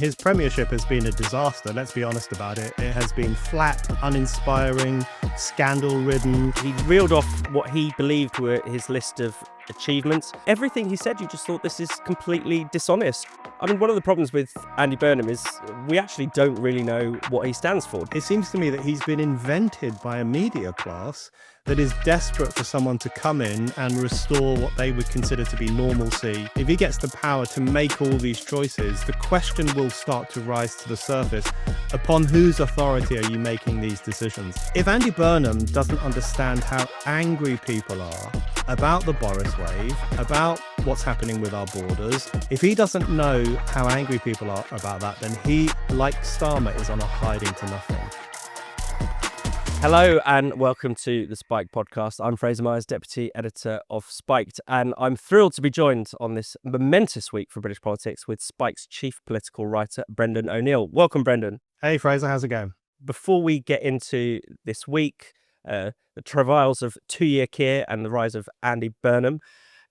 His premiership has been a disaster, let's be honest about it. It has been flat, uninspiring, scandal-ridden. He reeled off what he believed were his list of achievements. Everything he said, you just thought, this is completely dishonest. I mean, one of the problems with Andy Burnham is we actually don't really know what he stands for. It seems to me that he's been invented by a media class that is desperate for someone to come in and restore what they would consider to be normalcy. If he gets the power to make all these choices, the question will start to rise to the surface: upon whose authority are you making these decisions? If Andy Burnham doesn't understand how angry people are about the Boris wave, about what's happening with our borders, if he doesn't know how angry people are about that, then he, like Starmer, is on a hiding to nothing. Hello and welcome to the Spiked podcast. I'm Fraser Myers, Deputy Editor of Spiked, and I'm thrilled to be joined on this momentous week for British politics with Spike's chief political writer, Brendan O'Neill. Welcome, Brendan. Hey, Fraser, how's it going? Before we get into this week, the travails of Two-Year Keir and the rise of Andy Burnham,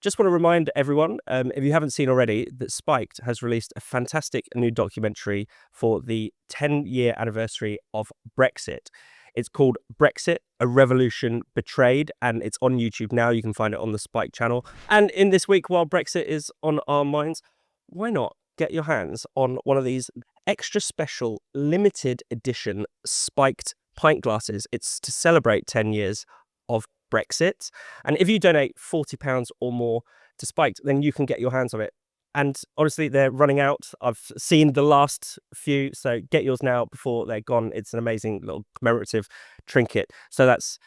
just want to remind everyone, if you haven't seen already, that Spiked has released a fantastic new documentary for the 10-year anniversary of Brexit. It's called Brexit, A Revolution Betrayed, and it's on YouTube now. You can find it on the Spike channel. And in this week, while Brexit is on our minds, why not get your hands on one of these extra special limited edition Spiked pint glasses? It's to celebrate 10 years of Brexit. And if you donate £40 or more to Spiked, then you can get your hands on it. And honestly, they're running out. I've seen the last few, so get yours now before they're gone. It's an amazing little commemorative trinket. So that's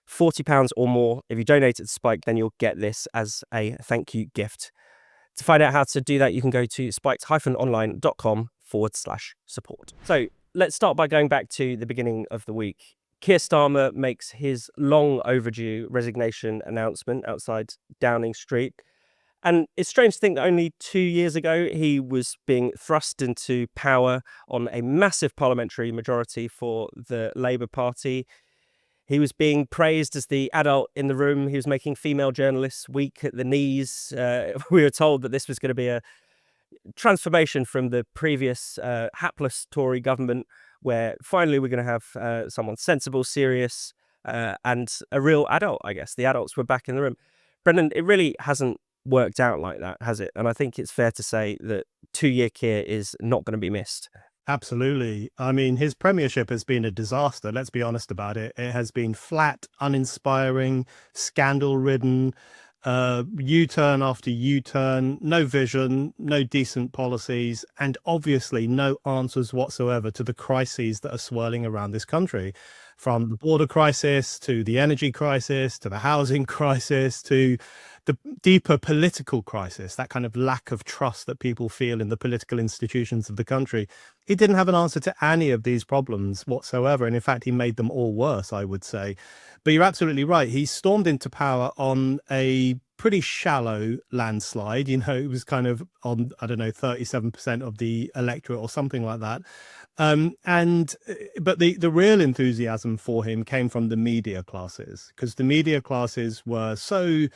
£40 or more. If you donate it to Spike, then you'll get this as a thank you gift. To find out how to do that, you can go to spiked-online.com/support. So let's start by going back to the beginning of the week. Keir Starmer makes his long overdue resignation announcement outside Downing Street. And it's strange to think that only 2 years ago, he was being thrust into power on a massive parliamentary majority for the Labour Party. He was being praised as the adult in the room. He was making female journalists weak at the knees. We were told that this was going to be a transformation from the previous hapless Tory government, where finally we're going to have someone sensible, serious, and a real adult, I guess. The adults were back in the room. Brendan, it really hasn't worked out like that, has it? And I think it's fair to say that Two-Year Keir is not going to be missed. Absolutely. I mean, his premiership has been a disaster, let's be honest about it. It has been flat, uninspiring, scandal-ridden, U-turn after U-turn, no vision, no decent policies, and obviously no answers whatsoever to the crises that are swirling around this country, from the border crisis to the energy crisis to the housing crisis to the deeper political crisis, that kind of lack of trust that people feel in the political institutions of the country. He didn't have an answer to any of these problems whatsoever. And in fact, he made them all worse, I would say. But you're absolutely right. He stormed into power on a pretty shallow landslide. You know, it was kind of on, 37% of the electorate or something like that. But the real enthusiasm for him came from the media classes, because the media classes were so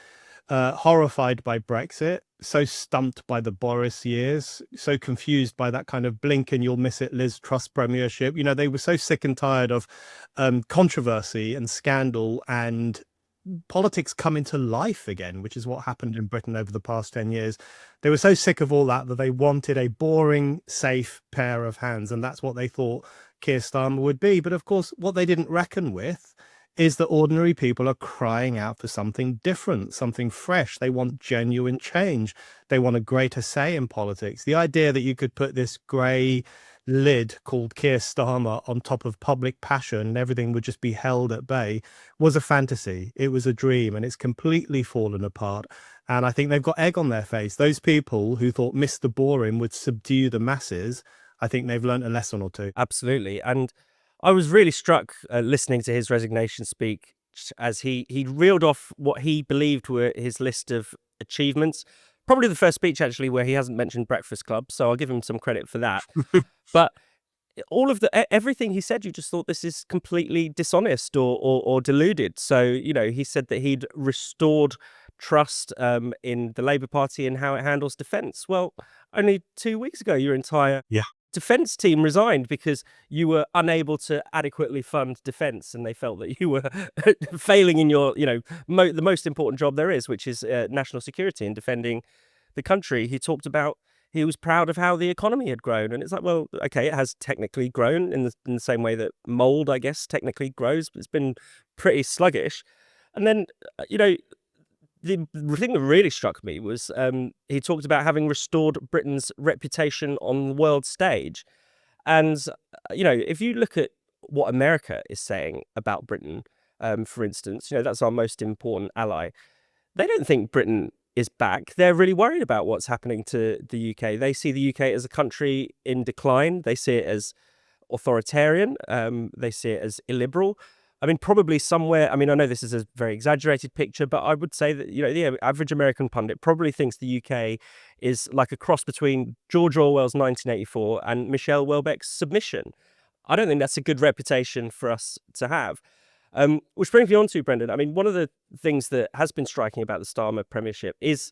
horrified by Brexit, so stumped by the Boris years, so confused by that kind of blink and you'll miss it Liz Truss premiership. You know, they were so sick and tired of controversy and scandal and politics coming to life again, which is what happened in Britain over the past 10 years. They were so sick of all that they wanted a boring, safe pair of hands. And that's what they thought Keir Starmer would be. But of course, what they didn't reckon with is that ordinary people are crying out for something different, something fresh. They want genuine change. They want a greater say in politics. The idea that you could put this grey lid called Keir Starmer on top of public passion and everything would just be held at bay was a fantasy. It was a dream, and it's completely fallen apart. And I think they've got egg on their face. Those people who thought Mr. Boring would subdue the masses, I think they've learnt a lesson or two. Absolutely. And I was really struck listening to his resignation speech as he reeled off what he believed were his list of achievements. Probably the first speech, actually, where he hasn't mentioned Breakfast Club, so I'll give him some credit for that. But all of everything he said, you just thought, this is completely dishonest or deluded. So, you know, he said that he'd restored trust in the Labour Party and how it handles defence. Well, only 2 weeks ago, your entire defense team resigned because you were unable to adequately fund defense, and they felt that you were failing in your, the most important job there is, which is national security and defending the country. He talked about he was proud of how the economy had grown, and it's like, well, okay, it has technically grown in the same way that mold, I guess, technically grows, but it's been pretty sluggish. And then, the thing that really struck me was he talked about having restored Britain's reputation on the world stage. And, if you look at what America is saying about Britain, for instance, that's our most important ally. They don't think Britain is back. They're really worried about what's happening to the UK. They see the UK as a country in decline. They see it as authoritarian. They see it as illiberal. I mean, probably somewhere, I know this is a very exaggerated picture, but I would say that, the average American pundit probably thinks the UK is like a cross between George Orwell's 1984 and Michelle Houellebecq's Submission. I don't think that's a good reputation for us to have. Which brings me on to, Brendan, one of the things that has been striking about the Starmer premiership is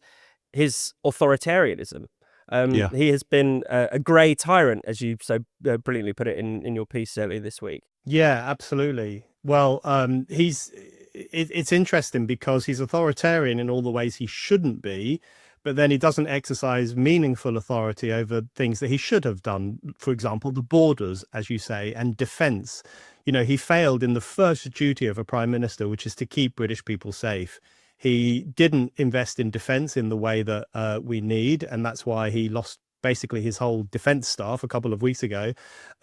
his authoritarianism. He has been a grey tyrant, as you so brilliantly put it in your piece earlier this week. Yeah, absolutely. Well, it's interesting because he's authoritarian in all the ways he shouldn't be, but then he doesn't exercise meaningful authority over things that he should have done. For example, the borders, as you say, and defence. He failed in the first duty of a prime minister, which is to keep British people safe. He didn't invest in defence in the way that we need, and that's why he lost basically his whole defence staff a couple of weeks ago.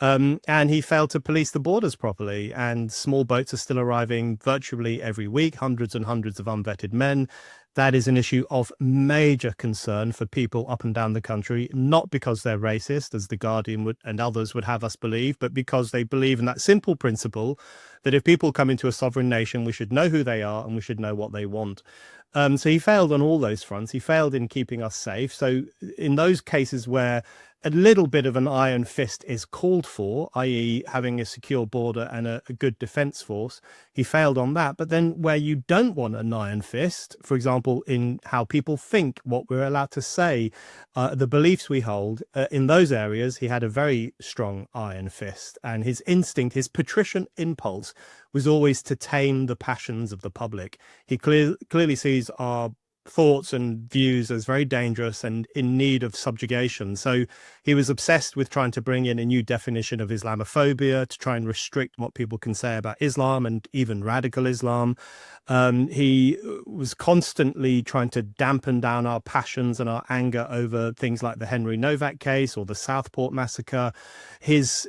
And he failed to police the borders properly, and small boats are still arriving virtually every week, hundreds and hundreds of unvetted men. That is an issue of major concern for people up and down the country, not because they're racist, as The Guardian and others would have us believe, but because they believe in that simple principle that if people come into a sovereign nation, we should know who they are and we should know what they want. So he failed on all those fronts. He failed in keeping us safe. So in those cases where a little bit of an iron fist is called for, i.e. having a secure border and a good defence force, he failed on that. But then where you don't want an iron fist, for example, in how people think, what we're allowed to say, the beliefs we hold, in those areas, he had a very strong iron fist. And his instinct, his patrician impulse, was always to tame the passions of the public. He clearly sees our thoughts and views as very dangerous and in need of subjugation. So he was obsessed with trying to bring in a new definition of Islamophobia to try and restrict what people can say about Islam and even radical Islam. He was constantly trying to dampen down our passions and our anger over things like the Henry Novak case or the Southport massacre. His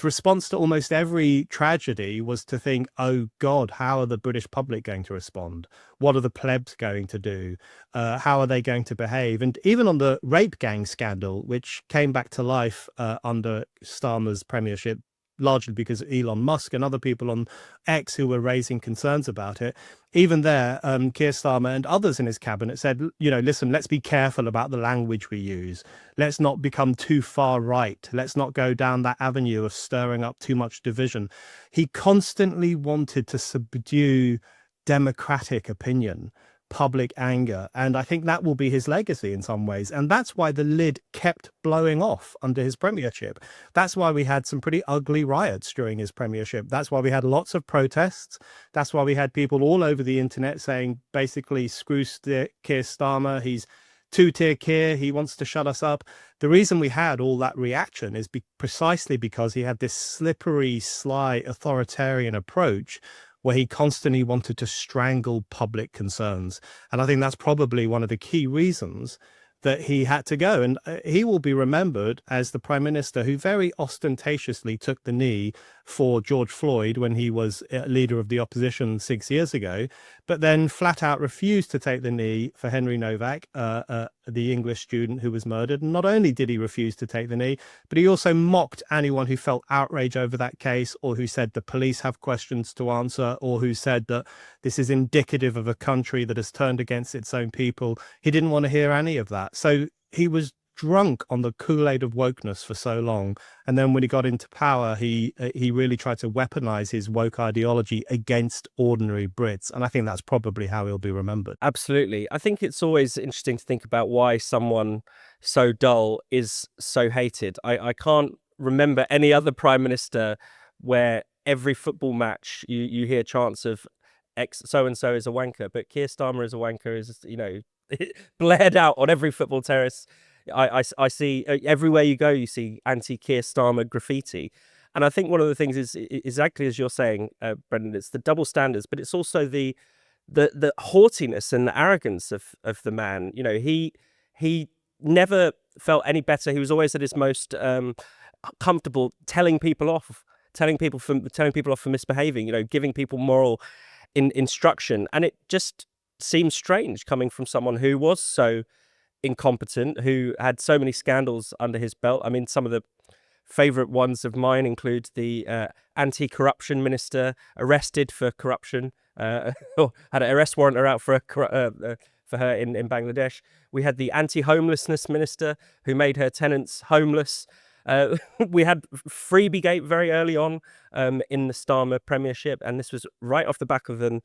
response to almost every tragedy was to think, oh God, how are the British public going to respond? What are the plebs going to do? How are they going to behave? And even on the rape gang scandal, which came back to life under Starmer's premiership, largely because of Elon Musk and other people on X who were raising concerns about it. Even there, Keir Starmer and others in his cabinet said, listen, let's be careful about the language we use. Let's not become too far right. Let's not go down that avenue of stirring up too much division. He constantly wanted to subdue democratic opinion, public anger, and I think that will be his legacy in some ways. And that's why the lid kept blowing off under his premiership. That's why we had some pretty ugly riots during his premiership. That's why we had lots of protests. That's why we had people all over the internet saying basically, screw Keir Starmer, he's Two-Year Keir, he wants to shut us up. The reason we had all that reaction is precisely because he had this slippery, sly, authoritarian approach where he constantly wanted to strangle public concerns. And I think that's probably one of the key reasons that he had to go. And he will be remembered as the prime minister who very ostentatiously took the knee for George Floyd when he was leader of the opposition 6 years ago, but then flat out refused to take the knee for Henry Novak, the English student who was murdered. And not only did he refuse to take the knee, but he also mocked anyone who felt outrage over that case, or who said the police have questions to answer, or who said that this is indicative of a country that has turned against its own people. He didn't want to hear any of that. So he was drunk on the Kool-Aid of wokeness for so long, and then when he got into power, he really tried to weaponize his woke ideology against ordinary Brits, and I think that's probably how he'll be remembered. Absolutely. I think it's always interesting to think about why someone so dull is so hated. I can't remember any other prime minister where every football match you hear chants of X so and so is a wanker, but Keir Starmer is a wanker is, blared out on every football terrace. I see everywhere you go, you see anti-Keir Starmer graffiti. And I think one of the things is exactly as you're saying, Brendan, it's the double standards, but it's also the haughtiness and the arrogance of the man. He never felt any better. He was always at his most comfortable telling people off for misbehaving, giving people moral instruction. And it just seems strange coming from someone who was so incompetent, who had so many scandals under his belt. I mean, some of the favorite ones of mine include the anti-corruption minister arrested for corruption, or had an arrest warrant out for her in Bangladesh. We had the anti-homelessness minister who made her tenants homeless. We had Freebiegate very early on in the Starmer premiership, and this was right off the back of them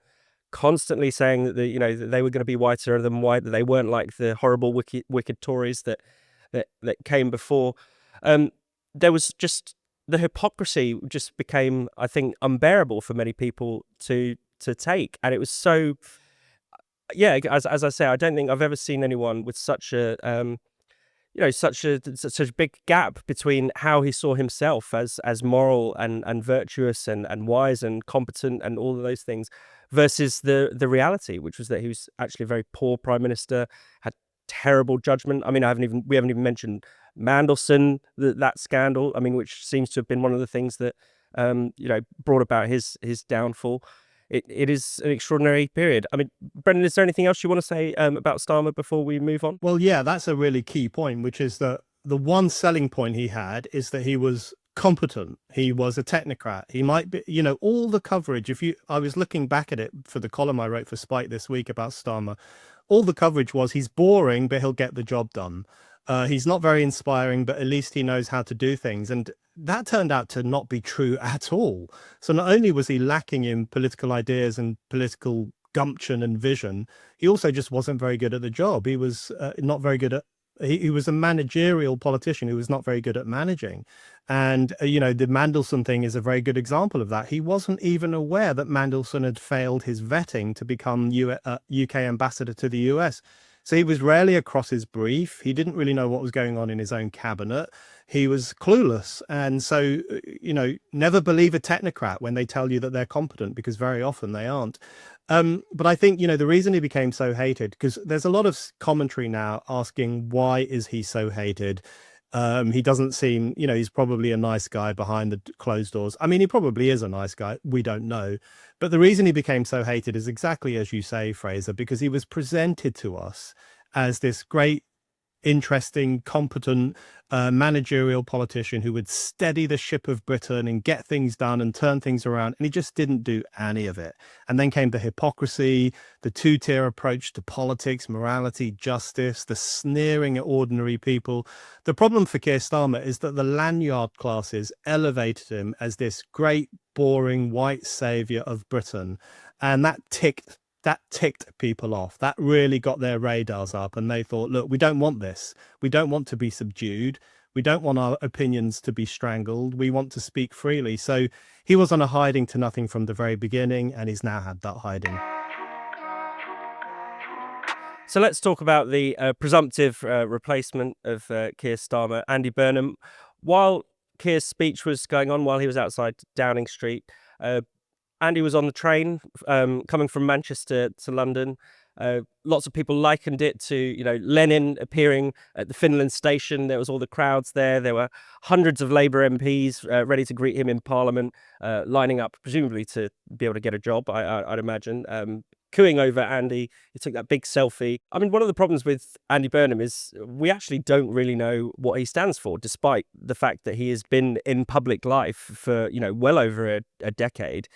constantly saying that that they were going to be whiter than white, that they weren't like the horrible wicked Tories that came before. There was just the hypocrisy just became, I think, unbearable for many people to take, and it was so. Yeah, as I say, I don't think I've ever seen anyone with such a such a big gap between how he saw himself as moral and virtuous and wise and competent and all of those things versus the reality, which was that he was actually a very poor prime minister, had terrible judgment. I mean, we haven't even mentioned Mandelson, that scandal. I mean, which seems to have been one of the things that brought about his downfall. It is an extraordinary period. I mean, Brendan, is there anything else you want to say about Starmer before we move on? Well, yeah, that's a really key point, which is that the one selling point he had is that he was competent. He was a technocrat. He might be, all the coverage. I was looking back at it for the column I wrote for Spike this week about Starmer. All the coverage was he's boring, but he'll get the job done. He's not very inspiring, but at least he knows how to do things. And that turned out to not be true at all. So not only was he lacking in political ideas and political gumption and vision, he also just wasn't very good at the job. He was not very good at. He was a managerial politician who was not very good at managing. And, the Mandelson thing is a very good example of that. He wasn't even aware that Mandelson had failed his vetting to become UK ambassador to the US. So he was rarely across his brief. He didn't really know what was going on in his own cabinet. He was clueless. And so, never believe a technocrat when they tell you that they're competent, because very often they aren't. But I think, the reason he became so hated, because there's a lot of commentary now asking, why is he so hated? He doesn't seem, he's probably a nice guy behind the closed doors. I mean, he probably is a nice guy. We don't know. But the reason he became so hated is exactly as you say, Fraser, because he was presented to us as this great, interesting, competent managerial politician who would steady the ship of Britain and get things done and turn things around. And he just didn't do any of it. And then came the hypocrisy, the two-tier approach to politics, morality, justice, the sneering at ordinary people. The problem for Keir Starmer is that the lanyard classes elevated him as this great, boring white saviour of Britain. And that ticked people off. That really got their radars up, and they thought, look, we don't want this. We don't want to be subdued. We don't want our opinions to be strangled. We want to speak freely. So he was on a hiding to nothing from the very beginning, and he's now had that hiding. So let's talk about the presumptive replacement of Keir Starmer, Andy Burnham. While Keir's speech was going on, while he was outside Downing Street, Andy was on the train coming from Manchester to London. Lots of people likened it to, Lenin appearing at the Finland station. There was all the crowds there. There were hundreds of Labour MPs ready to greet him in Parliament, lining up, presumably to be able to get a job, I'd imagine. Cooing over Andy. He took that big selfie. I mean, one of the problems with Andy Burnham is we actually don't really know what he stands for, despite the fact that he has been in public life for, well over a decade.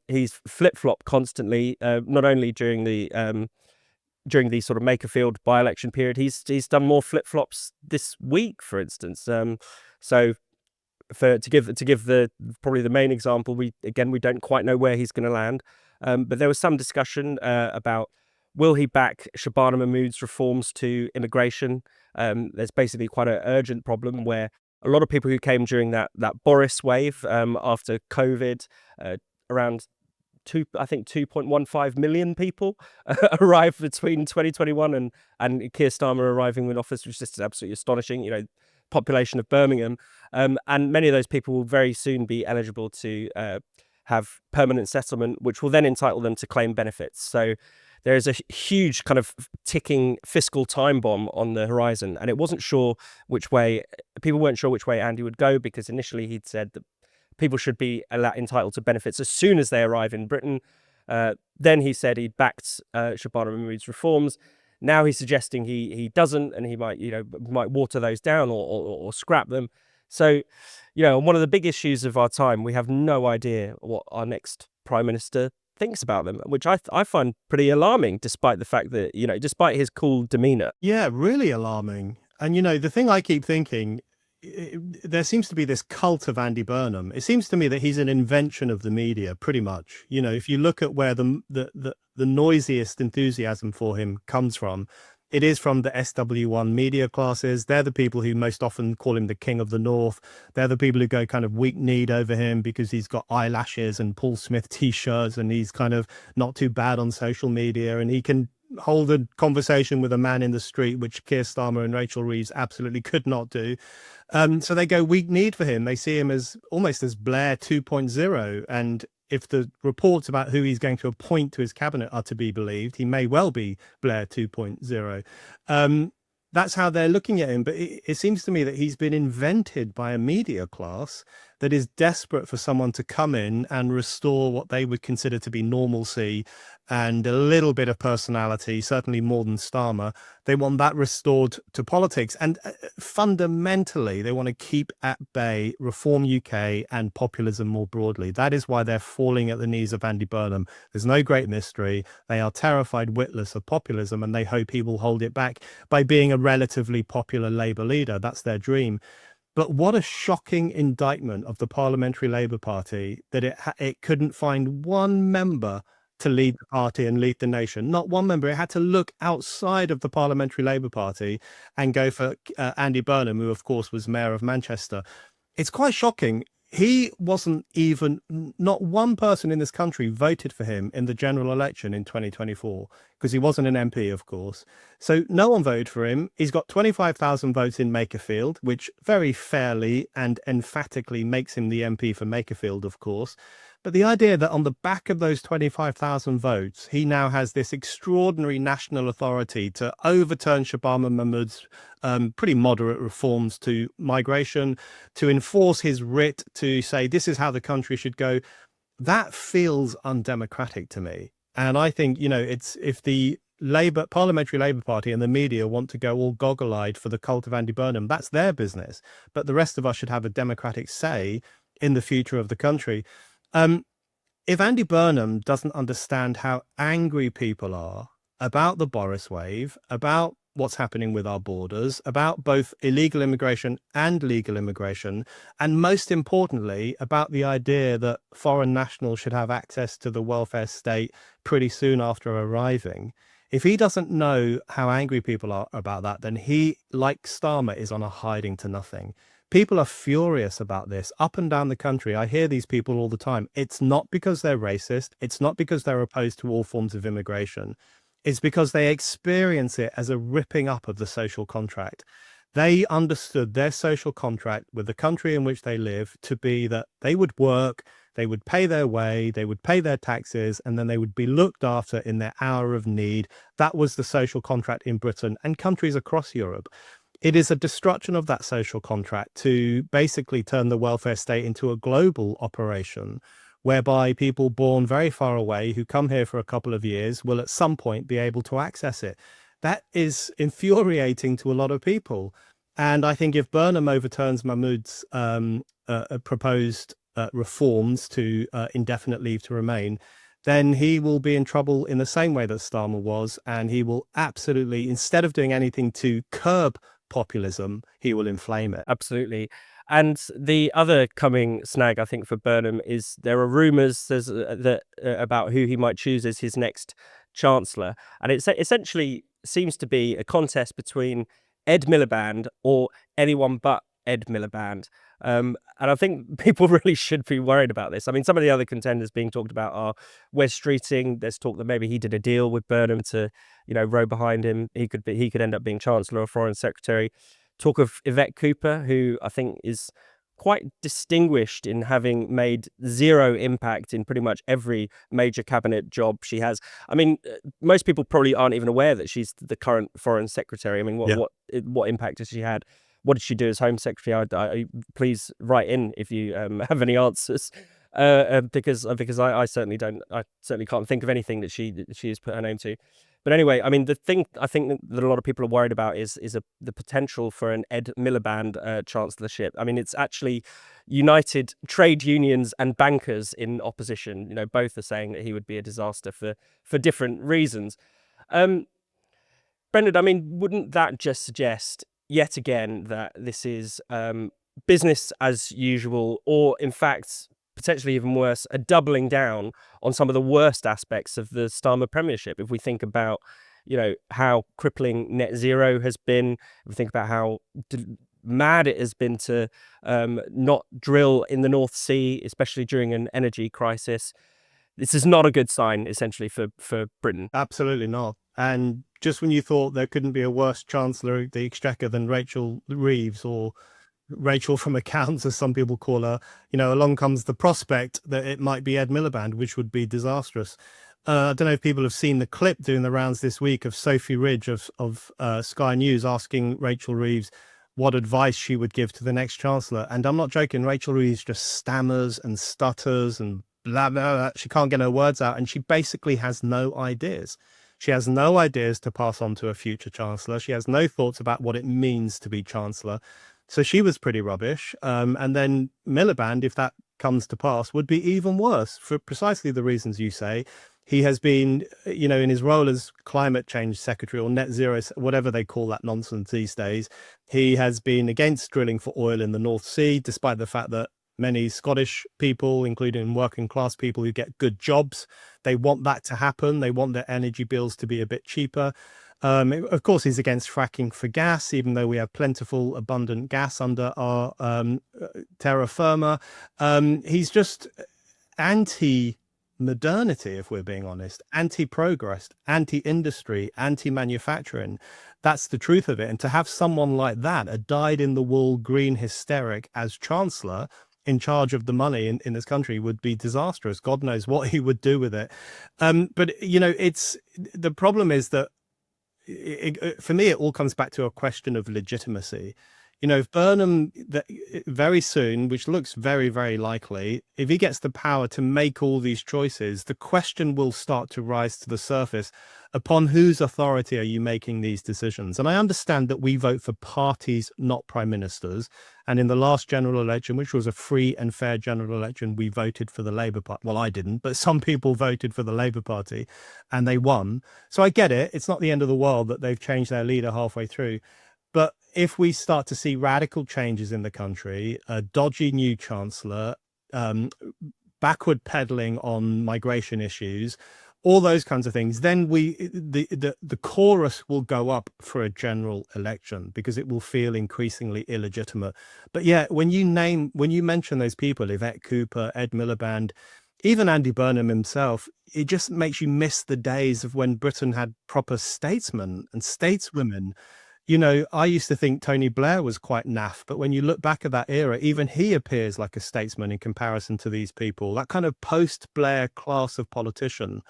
He's flip-flopped constantly, not only during the sort of Makerfield by-election period. He's done more flip-flops this week, for instance. To give probably the main example, we don't quite know where he's going to land. But there was some discussion about, will he back Shabana Mahmood's reforms to immigration? There's basically quite an urgent problem where a lot of people who came during that Boris wave after COVID, around 2.15 million people arrived between 2021 and Keir Starmer arriving in office, which is just absolutely astonishing. You know, population of Birmingham, and many of those people will very soon be eligible to have permanent settlement, which will then entitle them to claim benefits. So there is a huge kind of ticking fiscal time bomb on the horizon, and it wasn't sure which way. People weren't sure which way Andy would go, because initially he'd said that people should be entitled to benefits as soon as they arrive in Britain. Then he said he'd backed Shabana Mahmood's reforms. Now he's suggesting he doesn't, and he might water those down or scrap them. So, one of the big issues of our time, we have no idea what our next prime minister thinks about them, which I find pretty alarming, despite the fact that, despite his cool demeanor. Yeah, really alarming. And, the thing I keep thinking, there seems to be this cult of Andy Burnham. It seems to me that he's an invention of the media, pretty much. If you look at where the noisiest enthusiasm for him comes from, it is from the SW1 media classes. They're the people who most often call him the King of the North. They're the people who go kind of weak-kneed over him because he's got eyelashes and Paul Smith T-shirts, and he's kind of not too bad on social media, and he can hold a conversation with a man in the street, which Keir Starmer and Rachel Reeves absolutely could not do. So they go weak-kneed for him. They see him as almost as Blair 2.0. And if the reports about who he's going to appoint to his cabinet are to be believed, he may well be Blair 2.0. That's how they're looking at him. But it seems to me that he's been invented by a media class that is desperate for someone to come in and restore what they would consider to be normalcy and a little bit of personality, certainly more than Starmer. They want that restored to politics. And fundamentally, they want to keep at bay Reform UK and populism more broadly. That is why they're falling at the knees of Andy Burnham. There's no great mystery. They are terrified witless of populism, and they hope he will hold it back by being a relatively popular Labour leader. That's their dream. But what a shocking indictment of the Parliamentary Labour Party that it couldn't find one member to lead the party and lead the nation. Not one member. It had to look outside of the Parliamentary Labour Party and go for Andy Burnham, who, of course, was Mayor of Manchester. It's quite shocking. He wasn't even, not one person in this country voted for him in the general election in 2024, because he wasn't an MP, of course. So no one voted for him. He's got 25,000 votes in Makerfield, which very fairly and emphatically makes him the MP for Makerfield, of course. But the idea that on the back of those 25,000 votes, he now has this extraordinary national authority to overturn Shabana Mahmood's pretty moderate reforms to migration, to enforce his writ, to say this is how the country should go, that feels undemocratic to me. And I think, it's if the Parliamentary Labour Party and the media want to go all goggle-eyed for the cult of Andy Burnham, that's their business. But the rest of us should have a democratic say in the future of the country. If Andy Burnham doesn't understand how angry people are about the Boris wave, about what's happening with our borders, about both illegal immigration and legal immigration, and most importantly, about the idea that foreign nationals should have access to the welfare state pretty soon after arriving, if he doesn't know how angry people are about that, then he, like Starmer, is on a hiding to nothing. People are furious about this up and down the country. I hear these people all the time. It's not because they're racist. It's not because they're opposed to all forms of immigration. It's because they experience it as a ripping up of the social contract. They understood their social contract with the country in which they live to be that they would work, they would pay their way, they would pay their taxes, and then they would be looked after in their hour of need. That was the social contract in Britain and countries across Europe. It is a destruction of that social contract to basically turn the welfare state into a global operation, whereby people born very far away who come here for a couple of years will at some point be able to access it. That is infuriating to a lot of people. And I think if Burnham overturns Mahmood's proposed reforms to indefinite leave to remain, then he will be in trouble in the same way that Starmer was. And he will absolutely, instead of doing anything to curb populism, he will inflame it. Absolutely. And the other coming snag, I think, for Burnham is there are rumours about who he might choose as his next chancellor. And it essentially seems to be a contest between Ed Miliband or anyone but Ed Miliband. And I think people really should be worried about this. I mean, some of the other contenders being talked about are Wes Streeting. There's talk that maybe he did a deal with Burnham to, row behind him. He could end up being Chancellor or Foreign Secretary. Talk of Yvette Cooper, who I think is quite distinguished in having made zero impact in pretty much every major cabinet job she has. I mean, most people probably aren't even aware that she's the current Foreign Secretary. I mean, what impact has she had? What did she do as Home Secretary? Please write in if you have any answers, because I certainly don't. I certainly can't think of anything that she has put her name to. But anyway, I mean, the thing I think that a lot of people are worried about is the potential for an Ed Miliband chancellorship. I mean, it's actually united trade unions and bankers in opposition. Both are saying that he would be a disaster for different reasons. Brendan, I mean, wouldn't that just suggest yet again that this is business as usual, or in fact, potentially even worse, a doubling down on some of the worst aspects of the Starmer premiership? If we think about, how crippling net zero has been, if we think about how mad it has been to not drill in the North Sea, especially during an energy crisis, this is not a good sign, essentially, for Britain. Absolutely not. And just when you thought there couldn't be a worse Chancellor of the Exchequer than Rachel Reeves, or Rachel from accounts, as some people call her, along comes the prospect that it might be Ed Miliband, which would be disastrous. I don't know if people have seen the clip doing the rounds this week of Sophie Ridge of Sky News asking Rachel Reeves what advice she would give to the next Chancellor. And I'm not joking, Rachel Reeves just stammers and stutters and blah, blah, blah. She can't get her words out, and she basically has no ideas. She has no ideas to pass on to a future Chancellor. She has no thoughts about what it means to be Chancellor. So she was pretty rubbish. And then Miliband, if that comes to pass, would be even worse for precisely the reasons you say. He has been, in his role as climate change secretary, or net zero, whatever they call that nonsense these days, he has been against drilling for oil in the North Sea, despite the fact that many Scottish people, including working class people who get good jobs, they want that to happen. They want their energy bills to be a bit cheaper. Of course, he's against fracking for gas, even though we have plentiful, abundant gas under our terra firma. He's just anti-modernity, if we're being honest, anti-progress, anti-industry, anti-manufacturing. That's the truth of it. And to have someone like that, a dyed-in-the-wool green hysteric, as Chancellor, in charge of the money in this country, would be disastrous. God knows what he would do with it. But, it's the problem is that for me, it all comes back to a question of legitimacy. If Burnham very soon, which looks very, very likely, if he gets the power to make all these choices, the question will start to rise to the surface: upon whose authority are you making these decisions? And I understand that we vote for parties, not prime ministers. And in the last general election, which was a free and fair general election, we voted for the Labour Party. Well, I didn't, but some people voted for the Labour Party and they won. So I get it. It's not the end of the world that they've changed their leader halfway through. But if we start to see radical changes in the country, a dodgy new chancellor, backward pedaling on migration issues, all those kinds of things, then the chorus will go up for a general election, because it will feel increasingly illegitimate. But yeah, when you mention those people, Yvette Cooper, Ed Miliband, even Andy Burnham himself, it just makes you miss the days of when Britain had proper statesmen and stateswomen. I used to think Tony Blair was quite naff, but when you look back at that era, even he appears like a statesman in comparison to these people. That kind of post-Blair class of politician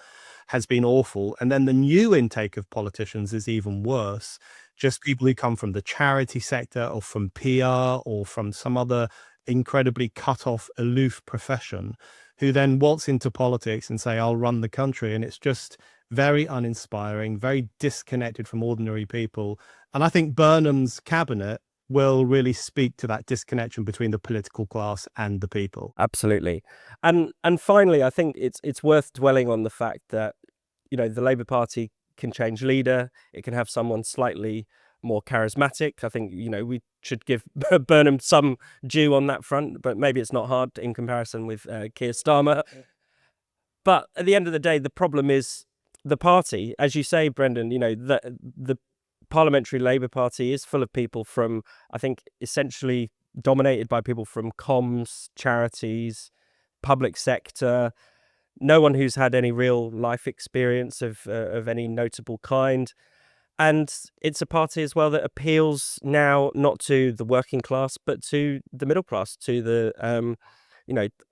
has been awful. And then the new intake of politicians is even worse. Just people who come from the charity sector, or from PR, or from some other incredibly cut off, aloof profession, who then waltz into politics and say, I'll run the country. And it's just very uninspiring, very disconnected from ordinary people. And I think Burnham's cabinet will really speak to that disconnection between the political class and the people. Absolutely. And finally, I think it's worth dwelling on the fact that, the Labour Party can change leader. It can have someone slightly more charismatic. I think, we should give Burnham some due on that front, but maybe it's not hard in comparison with Keir Starmer. But at the end of the day, the problem is the party, as you say, Brendan, the Parliamentary Labour Party is full of people from, I think, essentially dominated by people from comms, charities, public sector, no one who's had any real life experience of any notable kind. And it's a party as well that appeals now not to the working class, but to the middle class, to the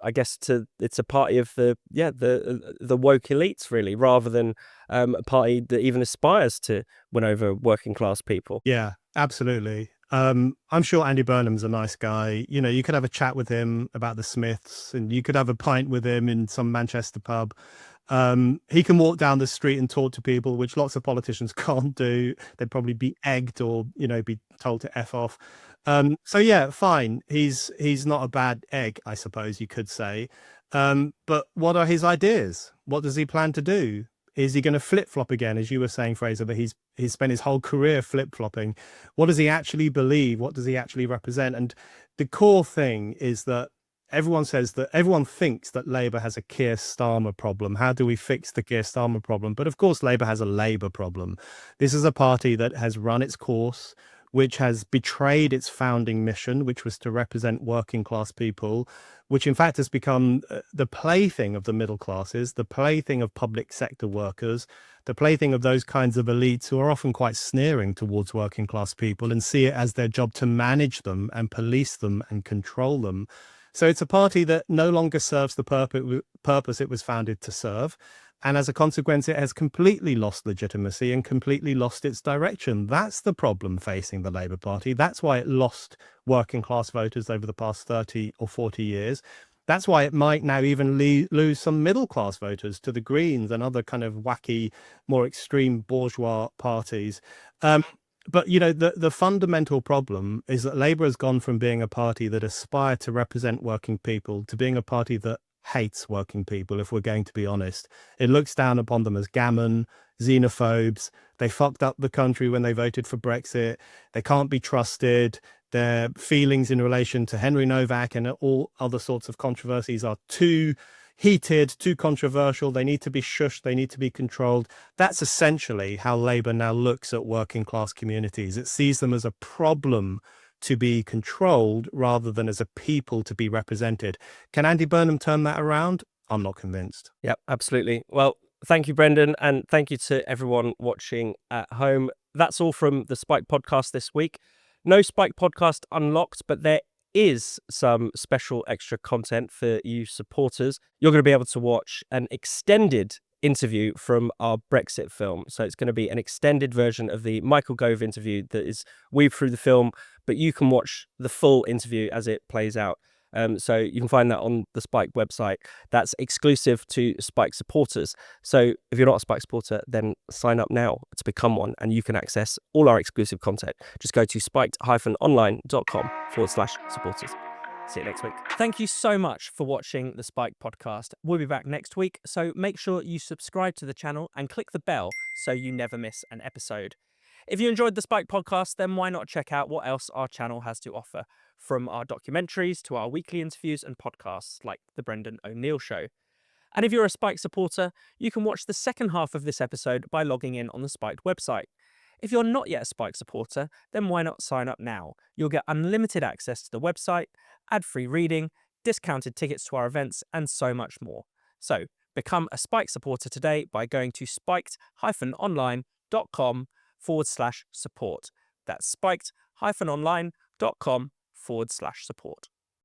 I guess it's a party of the woke elites, really, rather than a party that even aspires to win over working class people. Yeah, absolutely. I'm sure Andy Burnham's a nice guy. You could have a chat with him about the Smiths, and you could have a pint with him in some Manchester pub. He can walk down the street and talk to people, which lots of politicians can't do. They'd probably be egged or, be told to F off. So yeah, fine. He's not a bad egg, I suppose you could say. But what are his ideas? What does he plan to do? Is he going to flip-flop again, as you were saying, Fraser, that he's spent his whole career flip-flopping? What does he actually believe? What does he actually represent? And the core thing is that everyone thinks that Labour has a Keir Starmer problem. How do we fix the Keir Starmer problem? But of course, Labour has a Labour problem. This is a party that has run its course, which has betrayed its founding mission, which was to represent working class people, which in fact has become the plaything of the middle classes, the plaything of public sector workers, the plaything of those kinds of elites who are often quite sneering towards working class people and see it as their job to manage them and police them and control them. So it's a party that no longer serves the purpose it was founded to serve. And as a consequence, it has completely lost legitimacy and completely lost its direction. That's the problem facing the Labour Party. That's why it lost working class voters over the past 30 or 40 years. That's why it might now even lose some middle class voters to the Greens and other kind of wacky, more extreme bourgeois parties. But, the fundamental problem is that Labour has gone from being a party that aspired to represent working people to being a party that hates working people, if we're going to be honest. It looks down upon them as gammon, xenophobes. They fucked up the country when they voted for Brexit. They can't be trusted. Their feelings in relation to Henry Novak and all other sorts of controversies are too heated, too controversial. They need to be shushed. They need to be controlled. That's essentially how Labour now looks at working class communities. It sees them as a problem to be controlled rather than as a people to be represented. Can Andy Burnham turn that around? I'm not convinced. Yep, absolutely. Well, thank you, Brendan, and thank you to everyone watching at home. That's all from the Spike podcast this week. No Spike podcast unlocked, but there is some special extra content for you supporters. You're going to be able to watch an extended interview from our Brexit film. So it's going to be an extended version of the Michael Gove interview that is weaved through the film, but you can watch the full interview as it plays out. So you can find that on the Spike website. That's exclusive to Spike supporters. So if you're not a Spike supporter, then sign up now to become one, and you can access all our exclusive content. Just go to spiked-online.com/supporters. See you next week. Thank you so much for watching the Spike podcast. We'll be back next week, so make sure you subscribe to the channel and click the bell so you never miss an episode. If you enjoyed the Spike podcast, then why not check out what else our channel has to offer, from our documentaries to our weekly interviews and podcasts like The Brendan O'Neill Show. And if you're a Spike supporter, you can watch the second half of this episode by logging in on the Spike website. If you're not yet a Spike supporter, then why not sign up now? You'll get unlimited access to the website, ad-free reading, discounted tickets to our events, and so much more. So become a Spike supporter today by going to spiked-online.com/support. That's spiked-online.com/support.